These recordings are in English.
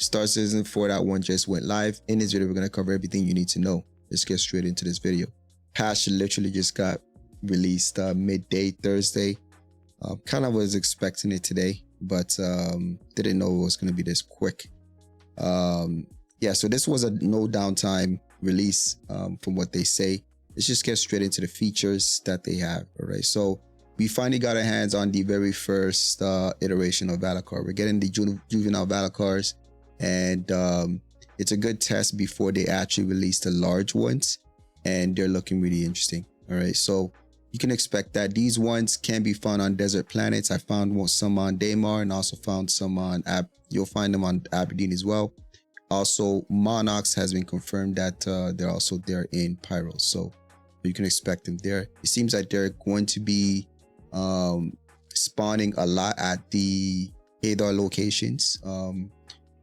Star Citizen 4.1 just went live. In this video, we're going to cover everything you need to know. Let's get straight into this video. Patch literally just got released midday Thursday. Kind of was expecting it today, but didn't know it was going to be this quick. Yeah, so this was a no downtime release from what they say. Let's just get straight into the features that they have. All right, so we finally got our hands on the very first iteration of Valacar. We're getting the juvenile Valacars, and it's a good test before they actually release the large ones, and they're looking really interesting. All right, so you can expect that these ones can be found on desert planets. I found some on Daymar and also found some on you'll find them on Aberdeen as well. Also, Monarchs has been confirmed that they're also there in Pyro, so you can expect them there. It seems like they're going to be spawning a lot at the Hadar locations,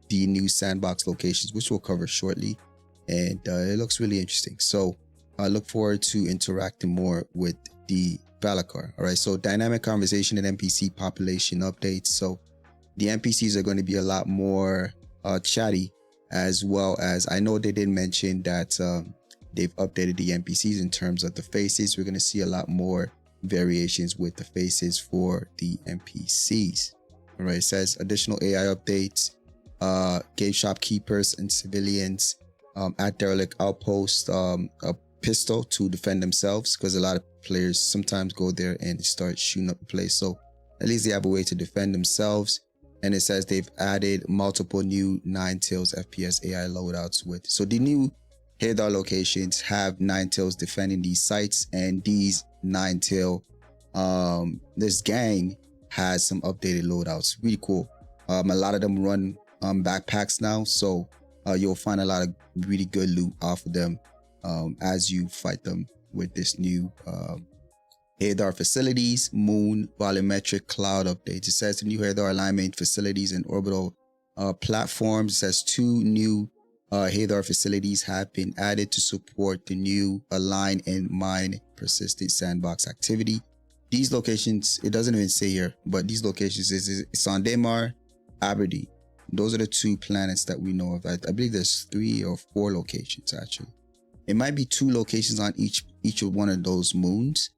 the new Sandbox locations, which we'll cover shortly, and it looks really interesting. So I look forward to interacting more with the Valacar. All right, so dynamic conversation and NPC population updates. So the NPCs are going to be a lot more chatty, as well as I know they did mention that they've updated the NPCs in terms of the faces. We're going to see a lot more variations with the faces for the NPCs. All right, it says additional AI updates, gave shopkeepers and civilians at derelict outpost a pistol to defend themselves, because a lot of players sometimes go there and start shooting up the place. So at least they have a way to defend themselves. And it says they've added multiple new 9tails FPS AI loadouts with. So the new Hadar locations have 9tails defending these sites, and these 9tail, this gang has some updated loadouts. Really cool. A lot of them run backpacks now, so you'll find a lot of really good loot off of them as you fight them with this new Hadar facilities, moon, volumetric cloud updates. It says the new Hadar alignment facilities and orbital platforms. It says 2 new Hadar facilities have been added to support the new align and mine persistent sandbox activity. These locations, it doesn't even say here, but these locations it's on Daymar, Aberdeen. Those are the 2 planets that we know of. I believe there's 3 or 4 locations actually. It might be 2 locations on each of one of those moons,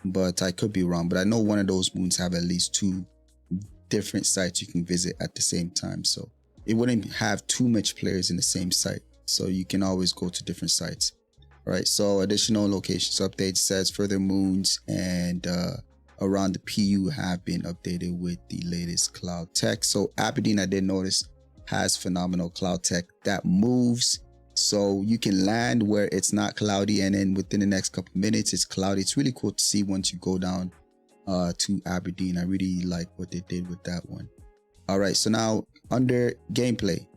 but I could be wrong. But I know one of those moons have at least 2 different sites you can visit at the same time. So it wouldn't have too much players in the same site. So you can always go to different sites. All right, so additional locations updates says further moons and around the PU have been updated with the latest cloud tech. So Aberdeen, I did notice, has phenomenal cloud tech that moves. So you can land where it's not cloudy, and then within the next couple minutes it's cloudy. It's really cool to see once you go down to Aberdeen. I really like what they did with that one. All right, so now under gameplay.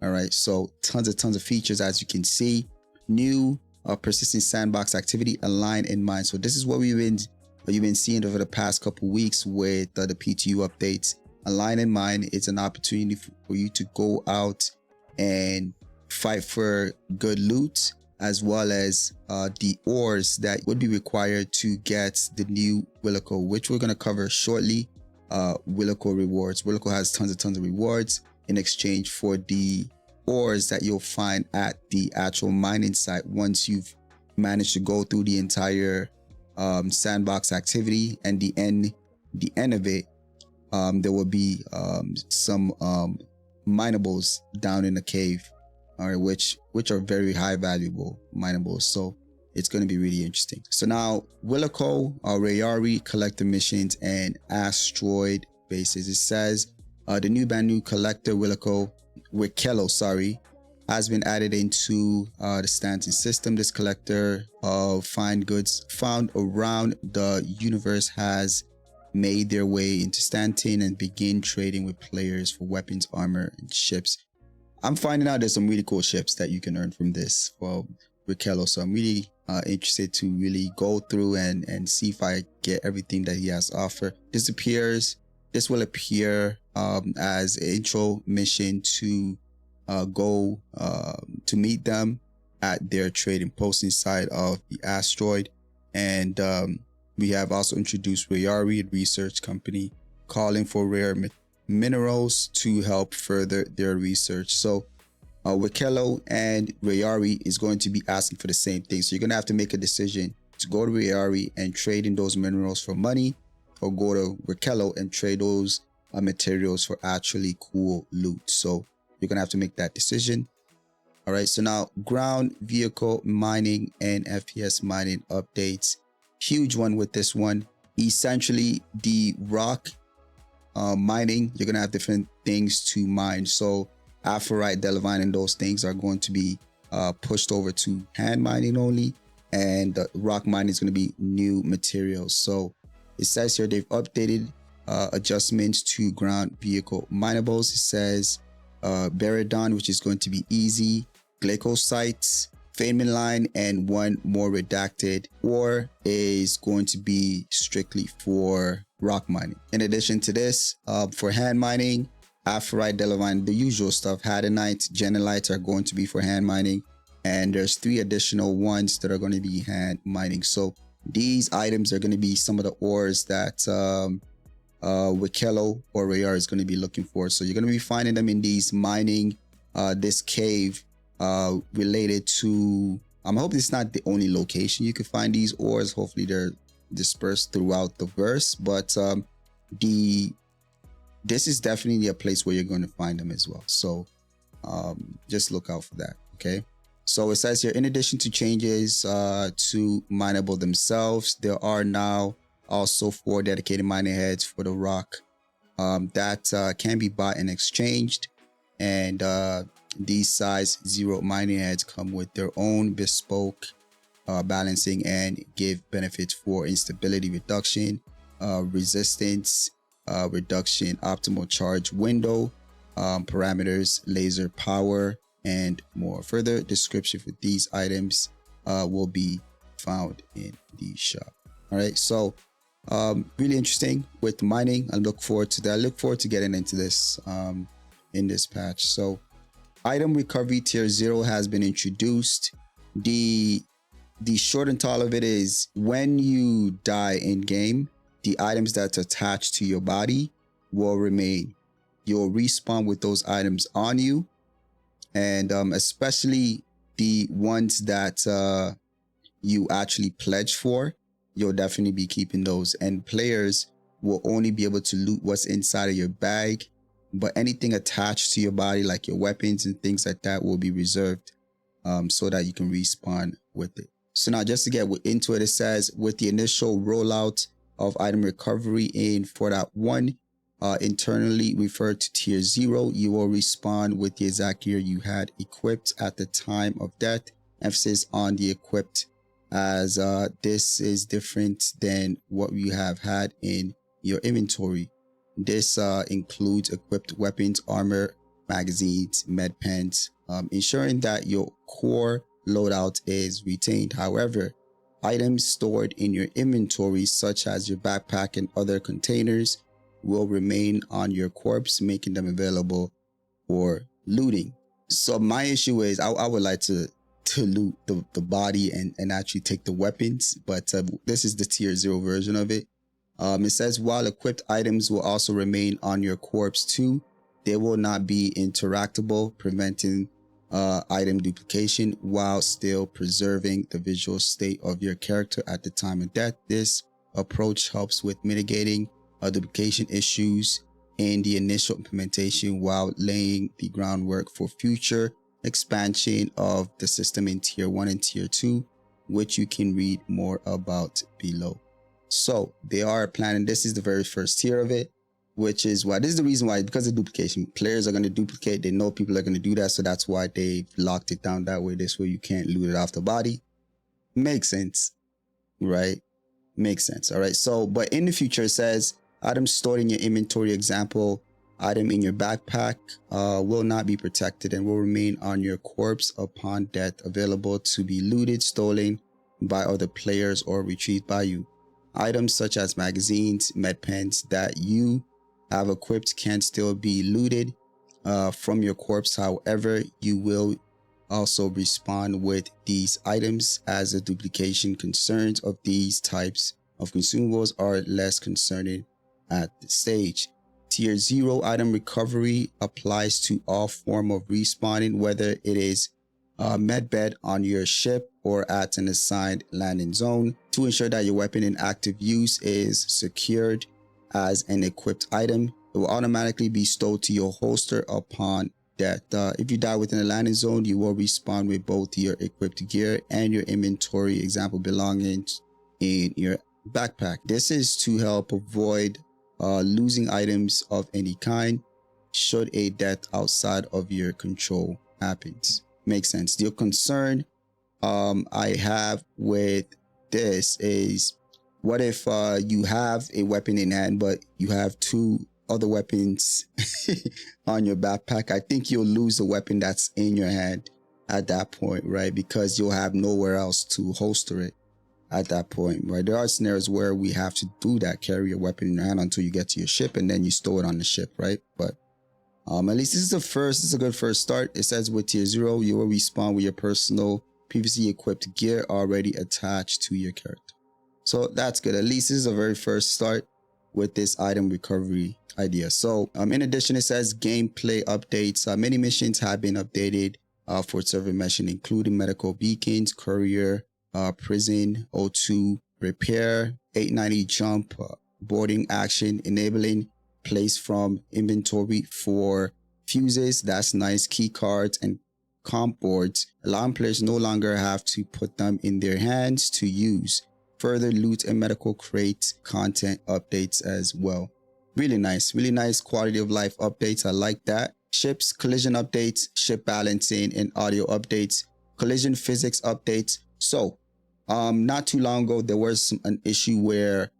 All right, so tons of features, as you can see. New persistent sandbox activity, align in mind. So this is what you've been seeing over the past couple weeks with the PTU updates. Align in mind, it's an opportunity for you to go out and fight for good loot, as well as the ores that would be required to get the new Wikelon, which we're going to cover shortly. Wikelon rewards. Wikelon has tons of rewards in exchange for the ores that you'll find at the actual mining site once you've managed to go through the entire sandbox activity. And the end of it, there will be some minables down in the cave, all right, which are very high valuable minables. So it's going to be really interesting. So now Wikelon, Rayari collector missions and asteroid bases. It says the new collector Wikelon, has been added into the Stanton system. This collector of fine goods found around the universe has made their way into Stanton and begin trading with players for weapons, armor, and ships. I'm finding out there's some really cool ships that you can earn from this for Wikelon. So I'm really interested to really go through and see if I get everything that he has to offer. This will appear as an intro mission to go to meet them at their trading post inside of the asteroid. And we have also introduced Rayari, a research company calling for rare minerals to help further their research. So Wikelon and Rayari is going to be asking for the same thing. So you're going to have to make a decision to go to Rayari and trade in those minerals for money, or go to Wikelon and trade those materials for actually cool loot. So you're going to have to make that decision. All right, so now ground vehicle mining and FPS mining updates. Huge one with this one. Essentially, the rock mining, you're going to have different things to mine. So Aphorite, Delavine, and those things are going to be pushed over to hand mining only. And rock mining is going to be new materials. So it says here they've updated adjustments to ground vehicle minables. It says Beridon, which is going to be easy, glycosites, Feynman line, and one more redacted ore is going to be strictly for rock mining. In addition to this, for hand mining, Aphorite, Delavine, the usual stuff, Hadanite, Genelites are going to be for hand mining. And there's 3 additional ones that are going to be hand mining. So these items are going to be some of the ores that Wikelon or Rayari is going to be looking for. So you're going to be finding them in these mining, this cave related to, I hope it's not the only location you can find these ores. Hopefully they're dispersed throughout the verse, but this is definitely a place where you're going to find them as well. So just look out for that. Okay. So it says here, in addition to changes to mineable themselves, there are now also 4 dedicated mining heads for the rock that can be bought and exchanged. And these size 0 mining heads come with their own bespoke balancing and give benefits for instability reduction, resistance reduction, optimal charge window, parameters, laser power, and more. Further description for these items will be found in the shop. All right, so really interesting with mining. I look forward to that. I look forward to getting into this in this patch. So item recovery tier 0 has been introduced. The short and tall of it is, when you die in game, the items that's attached to your body will remain. You'll respawn with those items on you. And especially the ones that you actually pledge for, you'll definitely be keeping those. And players will only be able to loot what's inside of your bag, but anything attached to your body, like your weapons and things like that, will be reserved so that you can respawn with it. So now, just to get into it, it says, with the initial rollout of item recovery in 4.1, internally referred to tier 0, you will respawn with the exact gear you had equipped at the time of death. Emphasis on the equipped, as this is different than what you have had in your inventory. This includes equipped weapons, armor, magazines, med pens, ensuring that your core loadout is retained. However, items stored in your inventory, such as your backpack and other containers, will remain on your corpse, making them available for looting. So my issue is, I would like to loot the body and actually take the weapons, but this is the tier 0 version of it. It says, while equipped items will also remain on your corpse too, they will not be interactable, preventing item duplication while still preserving the visual state of your character at the time of death. This approach helps with mitigating duplication issues in the initial implementation, while laying the groundwork for future expansion of the system in tier 1 and tier 2, which you can read more about below. So they are planning, this is the very first tier of it, which is why, this is the reason why, because of duplication, players are going to duplicate. They know people are going to do that, so that's why they've locked it down that way. This way you can't loot it off the body. Makes sense, right? Makes sense. All right. So, but in the future, it says, items stored in your inventory, example, item in your backpack, will not be protected and will remain on your corpse upon death, available to be looted, stolen by other players, or retrieved by you. Items such as magazines, med pens that you have equipped can still be looted from your corpse. However, you will also respawn with these items, as the duplication concerns of these types of consumables are less concerning at this stage. Tier 0 item recovery applies to all form of respawning, whether it is medbed on your ship or at an assigned landing zone, to ensure that your weapon in active use is secured as an equipped item. It will automatically be stowed to your holster upon death. If you die within a landing zone, you will respawn with both your equipped gear and your inventory, example belongings, in your backpack. This is to help avoid losing items of any kind should a death outside of your control happens. Makes sense. The concern I have with this is, what if you have a weapon in hand but you have two other weapons on your backpack? I think you'll lose the weapon that's in your hand at that point, right? Because you'll have nowhere else to holster it at that point, right? There are scenarios where we have to do that, carry your weapon in your hand until you get to your ship, and then you store it on the ship, right? But at least this is a good first start. It says with Tier 0, you will respawn with your personal previously equipped gear already attached to your character. So that's good. At least this is a very first start with this item recovery idea. So in addition, it says gameplay updates. Many missions have been updated for server mission, including medical beacons, courier, prison, O2 repair, 890 jump, boarding action, enabling place from inventory for fuses. That's nice. Key cards and comp boards, allowing players no longer have to put them in their hands to use. Further loot and medical crate content updates as well. Really nice quality of life updates. I like that. Ships collision updates, ship balancing and audio updates, collision physics updates. So not too long ago, there was an issue where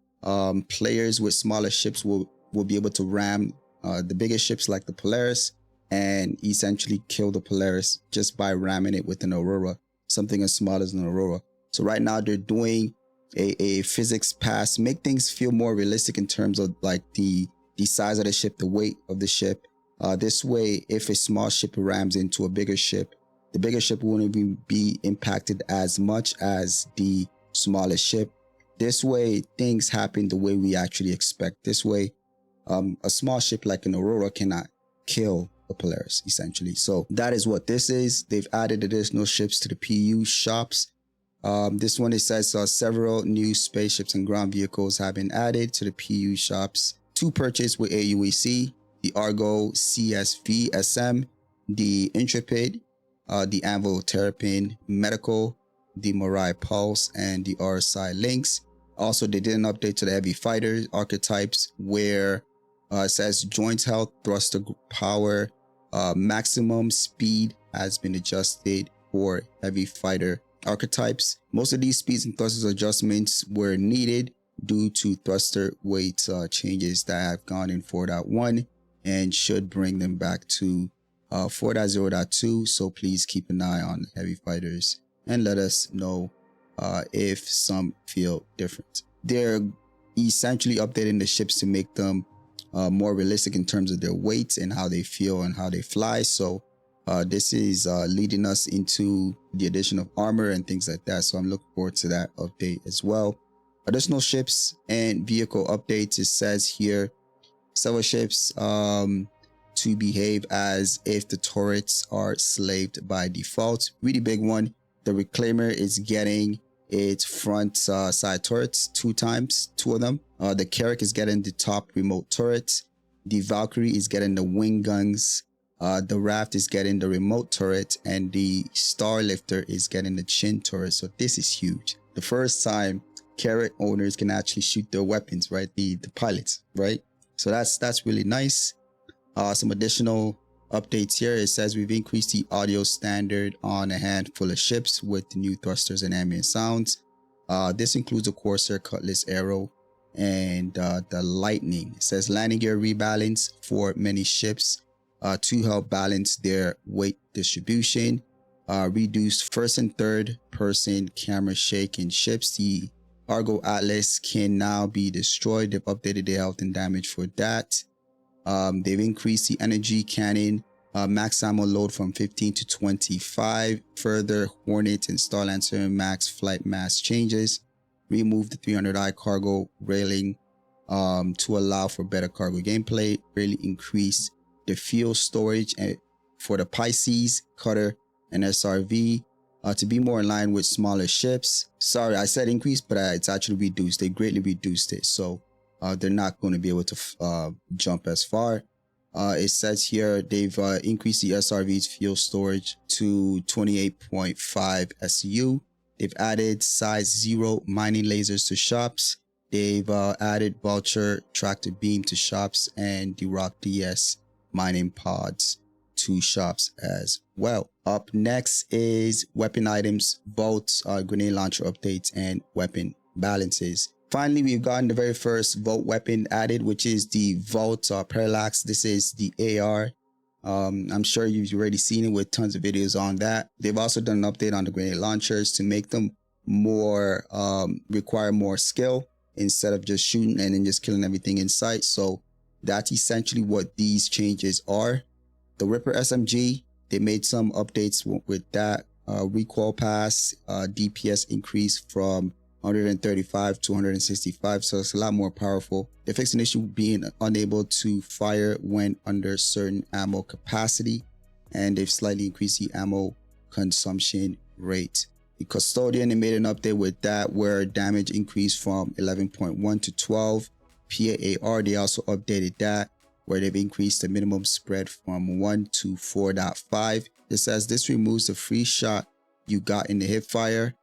players with smaller ships will be able to ram the bigger ships like the Polaris and essentially kill the Polaris just by ramming it with an Aurora, something as small as an Aurora. So right now they're doing a physics pass, make things feel more realistic in terms of like the size of the ship, the weight of the ship. This way, if a small ship rams into a bigger ship, the bigger ship wouldn't even be impacted as much as the smallest ship. This way, things happen the way we actually expect. This way, a small ship like an Aurora cannot kill a Polaris, essentially. So that is what this is. They've added additional ships to the PU shops. This one, it says several new spaceships and ground vehicles have been added to the PU shops to purchase with AUAC: the Argo CSV SM, the Intrepid, the Anvil Terrapin Medical, the Mirai Pulse, and the RSI Lynx. Also, they did an update to the heavy fighter archetypes where it says joint health, thruster power, maximum speed has been adjusted for heavy fighter archetypes. Most of these speeds and thrusters adjustments were needed due to thruster weight changes that have gone in 4.1 and should bring them back to 4.0.2. So please keep an eye on heavy fighters and let us know if some feel different. They're essentially updating the ships to make them more realistic in terms of their weights and how they feel and how they fly. So this is leading us into the addition of armor and things like that. So I'm looking forward to that update as well. Additional ships and vehicle updates. It says here several ships to behave as if the turrets are slaved by default. Really big one. The Reclaimer is getting its front side turrets 2 times, 2 of them. The Carrack is getting the top remote turrets. The Valkyrie is getting the wing guns. The Raft is getting the remote turret, and the Starlifter is getting the chin turret. So this is huge. The first time Carrack owners can actually shoot their weapons, right? The pilots, right? So that's really nice. Some additional updates here. It says we've increased the audio standard on a handful of ships with the new thrusters and ambient sounds. This includes the Corsair Cutlass Arrow and the Lightning. It says landing gear rebalance for many ships to help balance their weight distribution. Reduced first and third person camera shake in ships. The Argo Atlas can now be destroyed. They've updated the health and damage for that. They've increased the energy cannon max ammo load from 15 to 25. Further Hornet and Starlancer max flight mass changes. Remove the 300i cargo railing to allow for better cargo gameplay, really increase the fuel storage and for the Pisces, Cutter, and SRV to be more in line with smaller ships. Sorry, I said increase, but it's actually reduced. They greatly reduced it. So they're not going to be able to jump as far. It says here they've increased the SRV's fuel storage to 28.5 SU. They've added size 0 mining lasers to shops. They've added Vulture tractor beam to shops and the Rock DS mining pods to shops as well. Up next is weapon items, vaults, grenade launcher updates, and weapon balances. Finally, we've gotten the very first vault weapon added, which is the Vault Parallax. This is the AR. I'm sure you've already seen it with tons of videos on that. They've also done an update on the grenade launchers to make them more, require more skill instead of just shooting and then just killing everything in sight. So that's essentially what these changes are. The Ripper SMG, they made some updates with that. Recoil pass, DPS increase from 135 to 165, so it's a lot more powerful. They fixed an issue being unable to fire when under certain ammo capacity, and they've slightly increased the ammo consumption rate. The Custodian, they made an update with that where damage increased from 11.1 to 12. PAAR, they also updated that where they've increased the minimum spread from 1 to 4.5. It says this removes the free shot you got in the hip fire,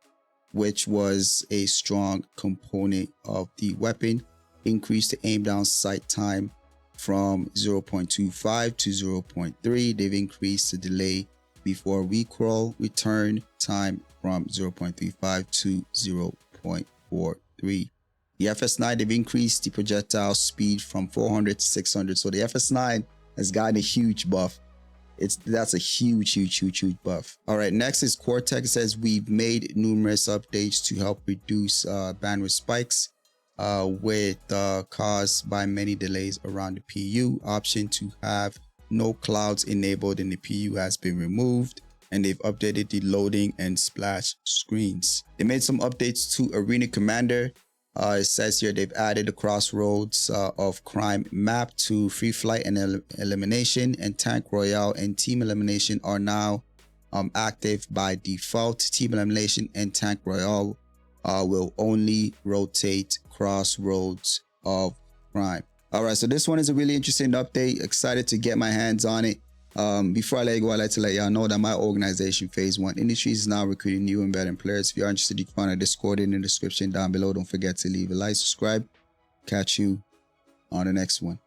which was a strong component of the weapon. Increased the aim down sight time from 0.25 to 0.3. They've increased the delay before recoil return time from 0.35 to 0.43. The FS9, they've increased the projectile speed from 400 to 600. So the FS9 has gotten a huge buff. That's a huge buff. All right, next is Cortex. It says we've made numerous updates to help reduce bandwidth spikes caused by many delays around the PU. Option to have no clouds enabled in the PU has been removed, and they've updated the loading and splash screens. They made some updates to Arena Commander. It says here they've added the Crossroads of Crime map to Free Flight and Elimination, and Tank Royale and Team Elimination are now active by default. Team Elimination and Tank Royale will only rotate Crossroads of Crime. All right, so this one is a really interesting update. Excited to get my hands on it. Before I let you go, I'd like to let y'all know that my organization, Phase 1 Industries, is now recruiting new and veteran players. If you're interested, you can find a Discord in the description down below. Don't forget to leave a like, subscribe. Catch you on the next one.